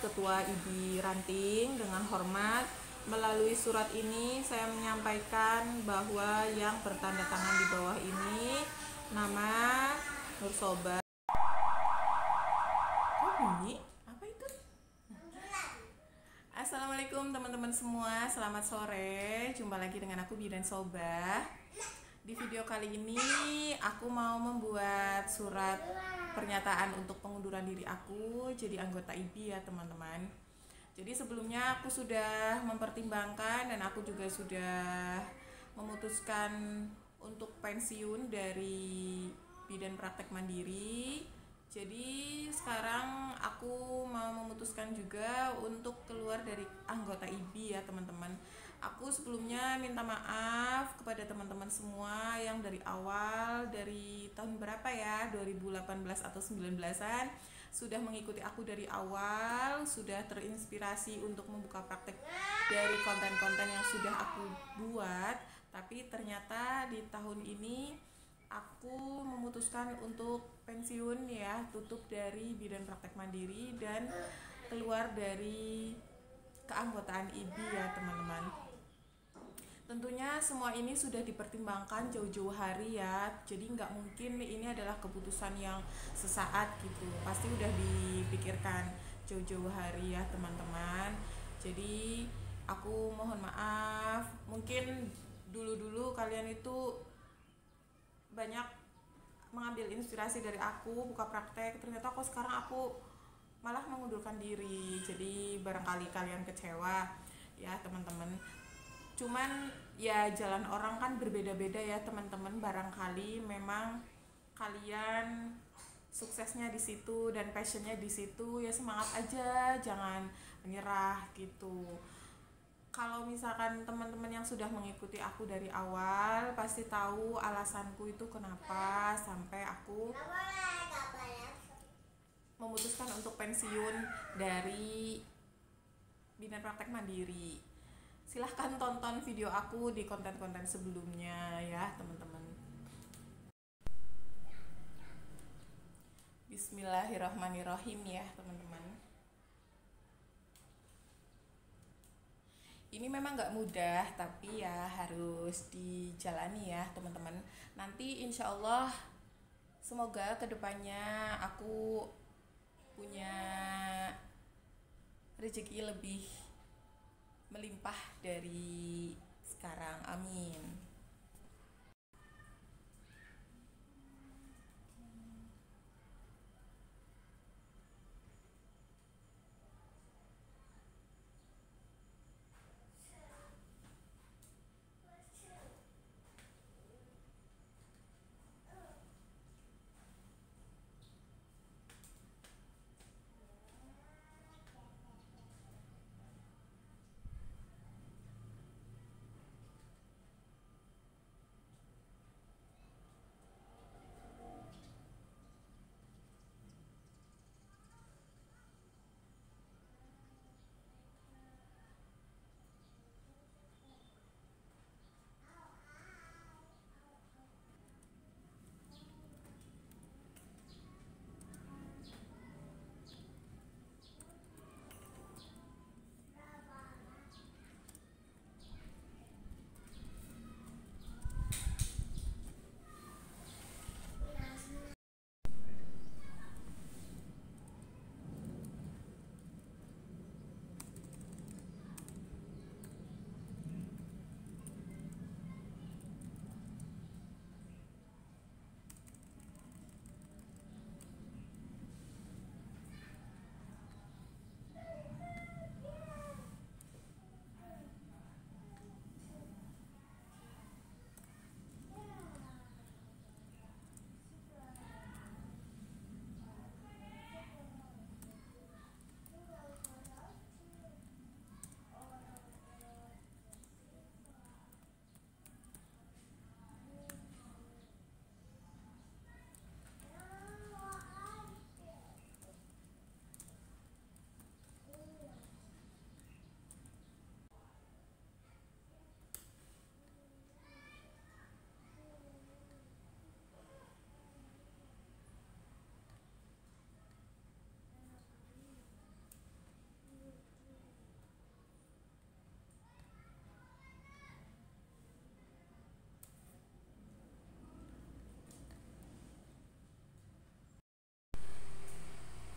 Ketua IBI Ranting. Dengan hormat, melalui surat ini saya menyampaikan bahwa yang bertanda tangan di bawah ini nama Nur Soba. Kok bunyi? Apa itu? Assalamualaikum teman-teman semua, selamat sore. Jumpa lagi dengan aku Bidan Soba. Di video kali ini aku mau membuat surat pernyataan untuk pengunduran diri aku jadi anggota IBI ya teman-teman. Jadi sebelumnya aku sudah mempertimbangkan dan aku juga sudah memutuskan untuk pensiun dari bidan praktek mandiri. Jadi sekarang aku mau memutuskan juga untuk keluar dari anggota IBI ya teman-teman. Aku sebelumnya minta maaf kepada teman-teman semua yang dari awal, dari tahun berapa ya, 2018 atau 19-an sudah mengikuti aku dari awal, sudah terinspirasi untuk membuka praktek dari konten-konten yang sudah aku buat. Tapi ternyata di tahun ini aku memutuskan untuk pensiun ya, tutup dari bidan praktek mandiri dan keluar dari keanggotaan IBI ya teman-teman. Tentunya semua ini sudah dipertimbangkan jauh-jauh hari ya. Jadi nggak mungkin ini adalah keputusan yang sesaat gitu. Pasti udah dipikirkan jauh-jauh hari ya teman-teman. Jadi aku mohon maaf. Mungkin dulu-dulu kalian itu banyak mengambil inspirasi dari aku buka praktek. Ternyata kok sekarang aku malah mengundurkan diri. Jadi barangkali kalian kecewa ya teman-teman. Cuman ya jalan orang kan berbeda-beda ya teman-teman. Barangkali memang kalian suksesnya di situ dan passionnya di situ, ya semangat aja, jangan menyerah gitu. Kalau misalkan teman-teman yang sudah mengikuti aku dari awal pasti tahu alasanku itu kenapa sampai aku memutuskan untuk pensiun dari bidan praktek mandiri. Silahkan tonton video aku di konten-konten sebelumnya ya teman-teman. Bismillahirrahmanirrahim ya teman-teman. Ini memang gak mudah tapi ya harus dijalani ya teman-teman. Nanti insya Allah semoga kedepannya aku punya rezeki lebih melimpah dari sekarang, amin.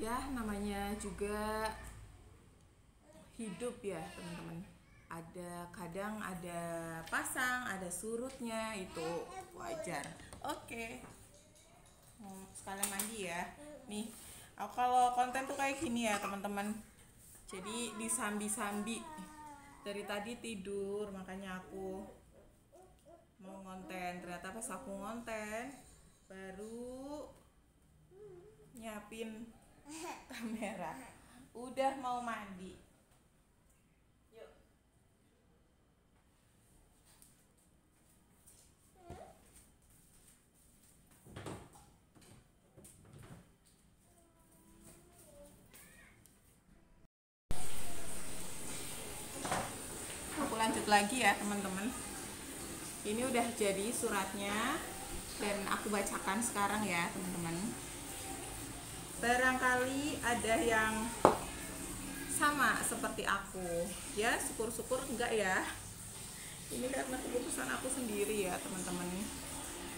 udah namanya juga hidup ya teman-teman, kadang ada pasang, ada surutnya, itu wajar. Oke. Sekalian mandi ya nih. Kalau konten tuh kayak gini ya teman-teman, jadi disambi-sambi dari tadi tidur, makanya aku mau ngonten. Ternyata pas aku ngonten baru nyiapin kamera, udah mau mandi. Yuk. Aku lanjut lagi ya teman-teman. Ini udah jadi suratnya dan aku bacakan sekarang ya teman-teman. Barangkali ada yang sama seperti aku ya, syukur-syukur enggak ya. Ini karena keputusan aku sendiri ya teman-teman.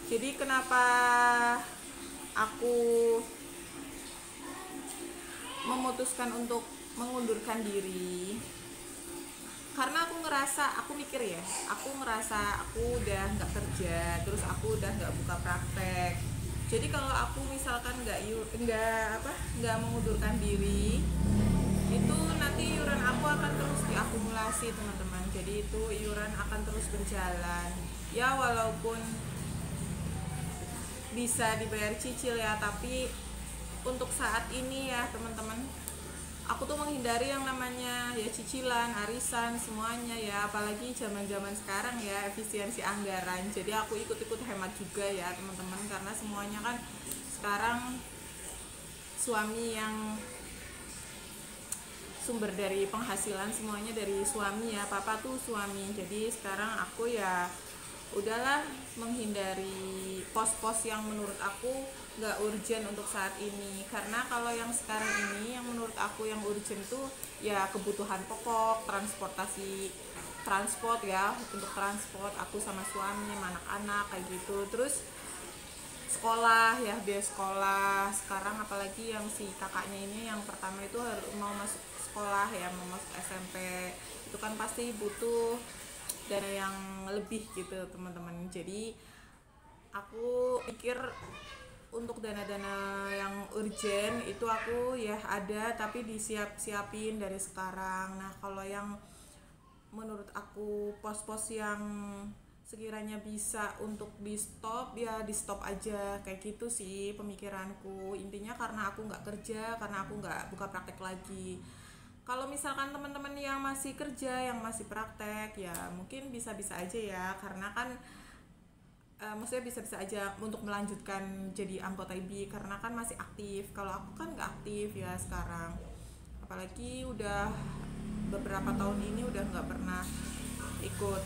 Jadi kenapa aku memutuskan untuk mengundurkan diri, karena aku mikir ya, aku ngerasa aku udah nggak kerja, terus aku udah nggak buka praktek. Jadi kalau aku misalkan nggak mengundurkan diri, itu nanti iuran aku akan terus diakumulasi teman-teman. Jadi itu iuran akan terus berjalan ya, walaupun bisa dibayar cicil ya, tapi untuk saat ini ya teman-teman, aku tuh menghindari yang namanya ya cicilan, arisan, semuanya ya, apalagi zaman-zaman sekarang ya, efisiensi anggaran. Jadi aku ikut-ikut hemat juga ya teman-teman, karena semuanya kan sekarang suami yang sumber dari penghasilan, semuanya dari suami ya, papa tuh suami. Jadi sekarang aku ya udahlah menghindari pos-pos yang menurut aku nggak urgent untuk saat ini. Karena kalau yang sekarang ini yang menurut aku yang urgent tuh ya kebutuhan pokok, transport ya, untuk transport aku sama suami, sama anak-anak kayak gitu. Terus sekolah ya, biaya sekolah sekarang, apalagi yang si kakaknya ini yang pertama itu mau masuk sekolah ya, mau masuk SMP, itu kan pasti butuh dana yang lebih gitu teman-teman. Jadi aku pikir untuk dana-dana yang urgent itu aku ya ada, tapi disiapin dari sekarang. Nah kalau yang menurut aku pos-pos yang sekiranya bisa untuk di stop ya di stop aja, kayak gitu sih pemikiranku. Intinya karena aku nggak kerja, karena aku nggak buka praktek lagi. Kalau misalkan teman-teman yang masih kerja, yang masih praktek ya mungkin bisa-bisa aja ya, karena kan maksudnya bisa-bisa aja untuk melanjutkan jadi anggota IBI karena kan masih aktif. Kalau aku kan nggak aktif ya sekarang, apalagi udah beberapa tahun ini udah nggak pernah ikut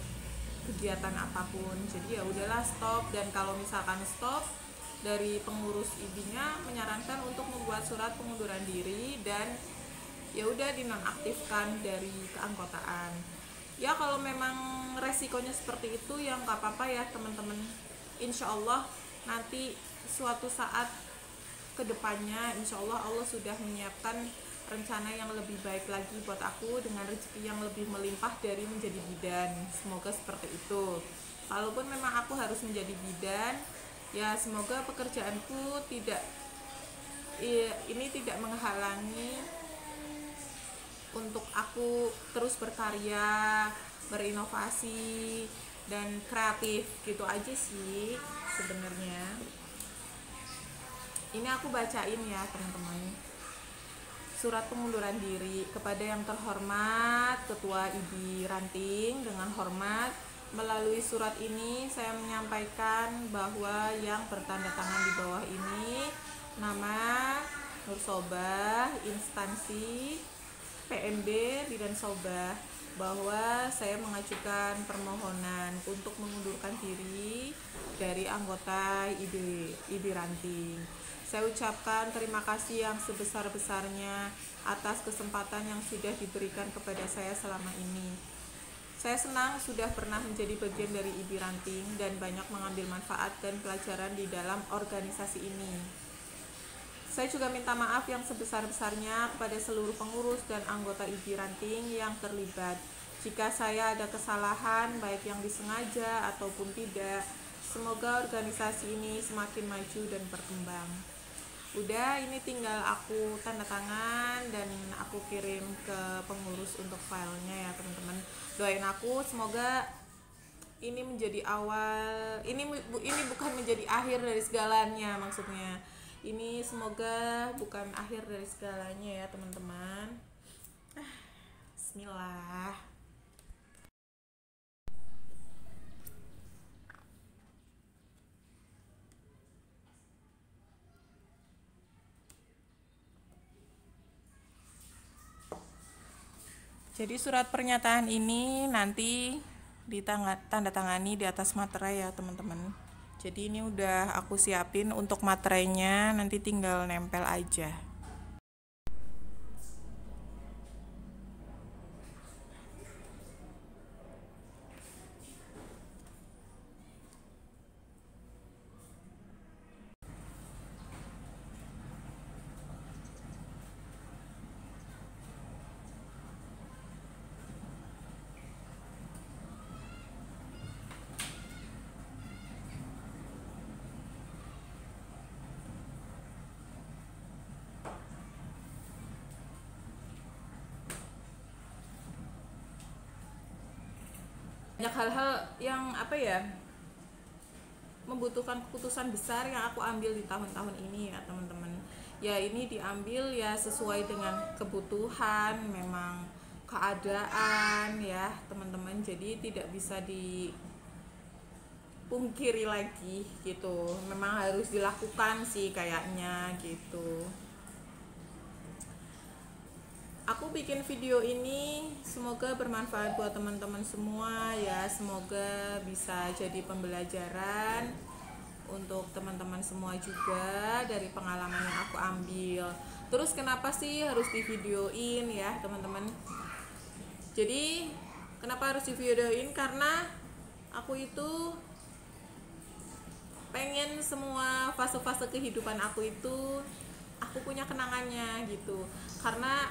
kegiatan apapun. Jadi ya udahlah stop. Dan kalau misalkan stop, dari pengurus IBI-nya menyarankan untuk membuat surat pengunduran diri dan ya udah dinonaktifkan dari keanggotaan. Ya kalau memang resikonya seperti itu ya nggak apa-apa ya teman-teman. Insya Allah nanti suatu saat kedepannya insya Allah sudah menyiapkan rencana yang lebih baik lagi buat aku dengan rezeki yang lebih melimpah dari menjadi bidan. Semoga seperti itu. Kalaupun memang aku harus menjadi bidan, ya semoga pekerjaanku tidak menghalangi untuk aku terus berkarya, berinovasi dan kreatif, gitu aja sih sebenarnya. Ini aku bacain ya teman-teman, surat pengunduran diri kepada yang terhormat Ketua IBI Ranting. Dengan hormat, melalui surat ini saya menyampaikan bahwa yang bertanda tangan di bawah ini nama Nur Sobah, instansi PMB Bidan Sobah, bahwa saya mengajukan permohonan untuk mengundurkan diri dari anggota IBI Ranting. Saya ucapkan terima kasih yang sebesar-besarnya atas kesempatan yang sudah diberikan kepada saya selama ini. Saya senang sudah pernah menjadi bagian dari IBI Ranting dan banyak mengambil manfaat dan pelajaran di dalam organisasi ini. Saya juga minta maaf yang sebesar-besarnya kepada seluruh pengurus dan anggota IB Ranting yang terlibat. Jika saya ada kesalahan, baik yang disengaja ataupun tidak, semoga organisasi ini semakin maju dan berkembang. Udah, ini tinggal aku tanda tangan dan aku kirim ke pengurus untuk filenya ya teman-teman. Doain aku semoga ini menjadi awal, ini bukan menjadi akhir dari segalanya, maksudnya ini semoga bukan akhir dari segalanya ya teman-teman. Bismillah. Jadi surat pernyataan ini nanti ditandatangani di atas materai ya teman-teman. Jadi ini udah aku siapin untuk materainya, nanti tinggal nempel aja. Banyak hal-hal yang membutuhkan keputusan besar yang aku ambil di tahun-tahun ini ya teman-teman. Ya ini diambil ya sesuai dengan kebutuhan, memang keadaan ya teman-teman. Jadi tidak bisa dipungkiri lagi gitu. Memang harus dilakukan sih kayaknya gitu. Aku bikin video ini semoga bermanfaat buat teman-teman semua ya, semoga bisa jadi pembelajaran untuk teman-teman semua juga dari pengalaman yang aku ambil. Terus kenapa sih harus divideoin ya teman-teman? Jadi kenapa harus divideoin? Karena aku itu pengen semua fase-fase kehidupan aku itu aku punya kenangannya gitu. Karena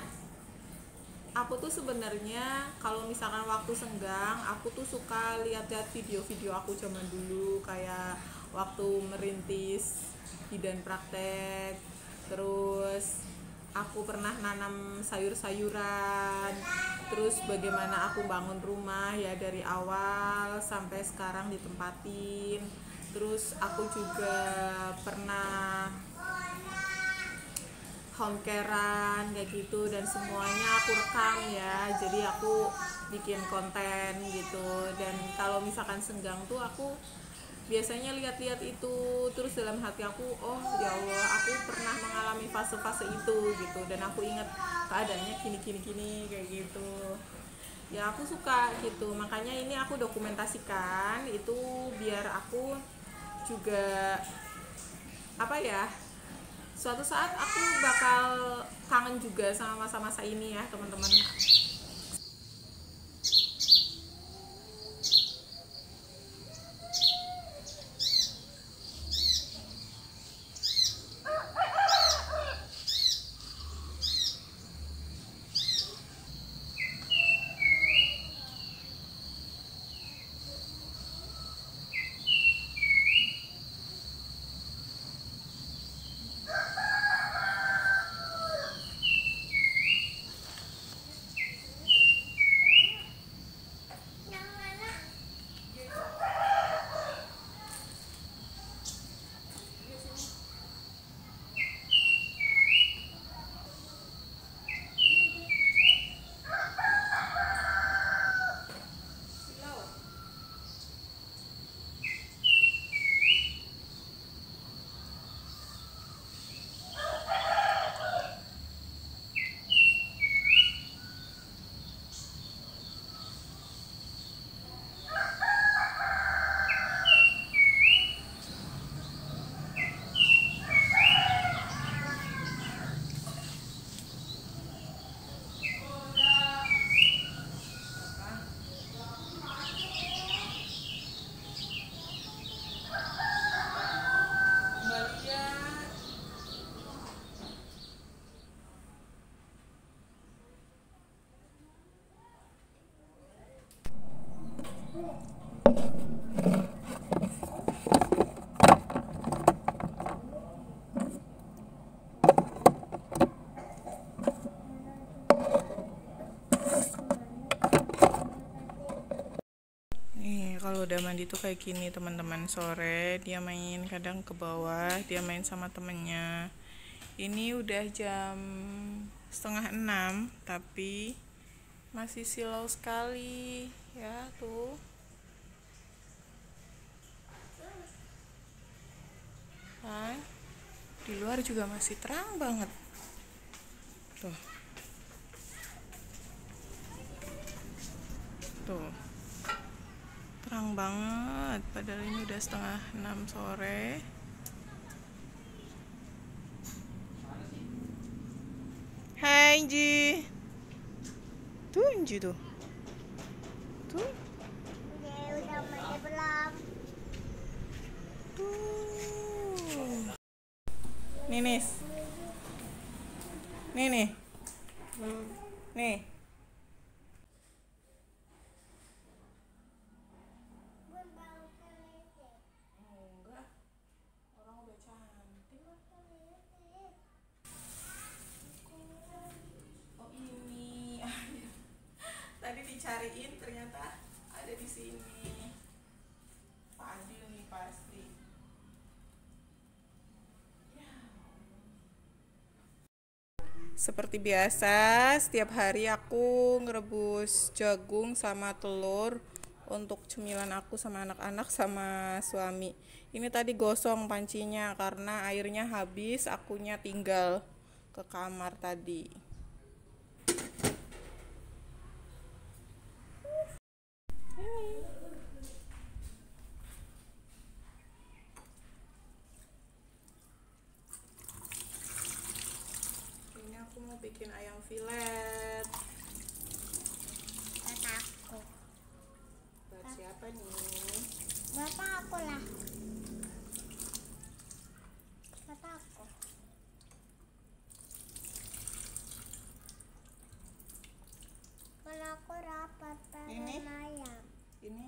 aku tuh sebenarnya kalau misalkan waktu senggang, aku tuh suka lihat-lihat video-video aku zaman dulu, kayak waktu merintis bidan praktek, terus aku pernah nanam sayur-sayuran, terus bagaimana aku bangun rumah ya dari awal sampai sekarang ditempatin. Terus aku juga pernah home carean kayak gitu, dan semuanya aku rekam ya, jadi aku bikin konten gitu. Dan kalau misalkan senggang tuh aku biasanya lihat-lihat itu, terus dalam hati aku, oh ya Allah, aku pernah mengalami fase-fase itu gitu, dan aku ingat keadaannya gini kayak gitu ya. Aku suka gitu, makanya ini aku dokumentasikan itu biar aku juga suatu saat aku bakal kangen juga sama masa-masa ini ya teman-teman. Kalau udah mandi tuh kayak gini teman-teman, sore dia main kadang ke bawah, dia main sama temennya. Ini udah jam 5:30 tapi masih silau sekali ya tuh. Nah, di luar juga masih terang banget tuh. Tuh, terang banget, padahal ini udah 5:30 sore. Hai Inji. Tuh Inji tuh. Tuh. Udah mandi belum? Tuh. Ninis. Nih. Nih. Enggak. Orang udah cantik. Oh ini. Tadi dicariin ternyata ada di sini. Fadil nih pasti. Seperti biasa, setiap hari aku ngerebus jagung sama telur untuk cemilan aku sama anak-anak sama suami. Ini tadi gosong pancinya karena airnya habis, akunya tinggal ke kamar tadi. Ini aku mau bikin ayam filet. Buat aku. Buat siapa nih? Buat aku lah. Buat aku. Kalau aku rapat Ini? pengen ayam. Ini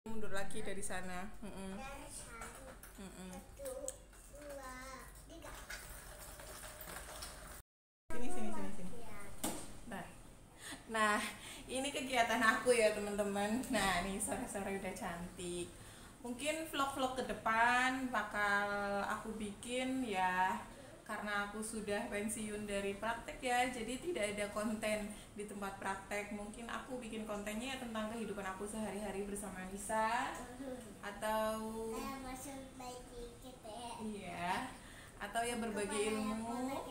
mundur lagi dari sana. Sini. Nah, ini kegiatan aku ya teman-teman. Nah, ini sore-sore udah cantik. Mungkin vlog-vlog ke depan bakal aku bikin ya, karena aku sudah pensiun dari praktek ya, jadi tidak ada konten di tempat praktek. Mungkin aku bikin kontennya ya tentang kehidupan aku sehari-hari bersama Nisa, atau iya, atau ya berbagi ilmu.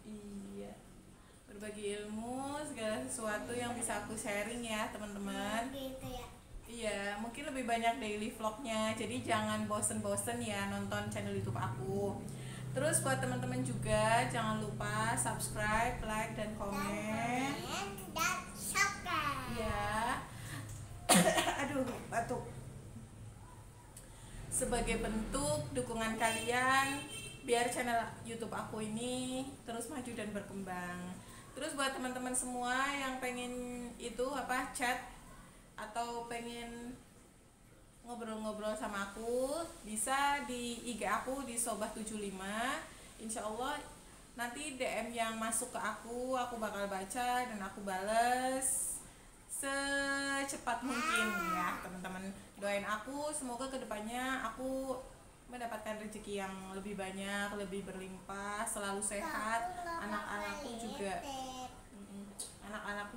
Iya, berbagi ilmu, segala sesuatu yang bisa aku sharing ya teman-teman. Iya, mungkin lebih banyak daily vlognya, jadi jangan bosen-bosen ya nonton channel YouTube aku. Terus buat teman-teman juga jangan lupa subscribe, like, dan komen. Dan subscribe. Iya. Aduh, batuk. Sebagai bentuk dukungan kalian biar channel YouTube aku ini terus maju dan berkembang. Terus buat teman-teman semua yang pengen itu chat atau pengen ngobrol-ngobrol sama aku, bisa di IG aku di Sobah75. Insya Allah nanti DM yang masuk ke aku bakal baca dan aku bales secepat mungkin ya teman-teman. Doain aku semoga kedepannya aku mendapatkan rezeki yang lebih banyak, lebih berlimpah, selalu sehat, anak-anakku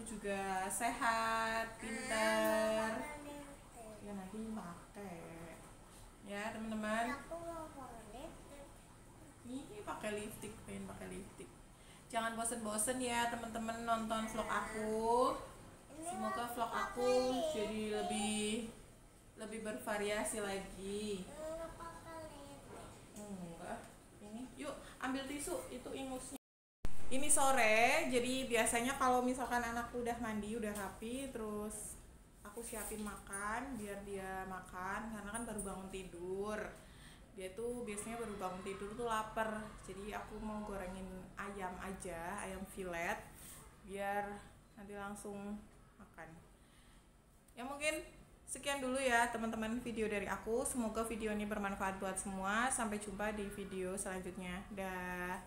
juga sehat, pintar ya, nanti pakai ya teman-teman. Ini pakai lipstick, pengen pakai lipstick. Jangan bosen-bosen ya teman-teman nonton vlog aku. Semoga vlog aku jadi lebih bervariasi lagi. Enggak, ini yuk ambil tisu, itu ingusnya. Ini sore, jadi biasanya kalau misalkan anakku udah mandi, udah rapi, terus aku siapin makan biar dia makan, karena kan baru bangun tidur. Dia tuh biasanya baru bangun tidur tuh lapar, jadi aku mau gorengin ayam aja, ayam filet, biar nanti langsung makan. Ya mungkin sekian dulu ya teman-teman video dari aku. Semoga video ini bermanfaat buat semua. Sampai jumpa di video selanjutnya. Dah.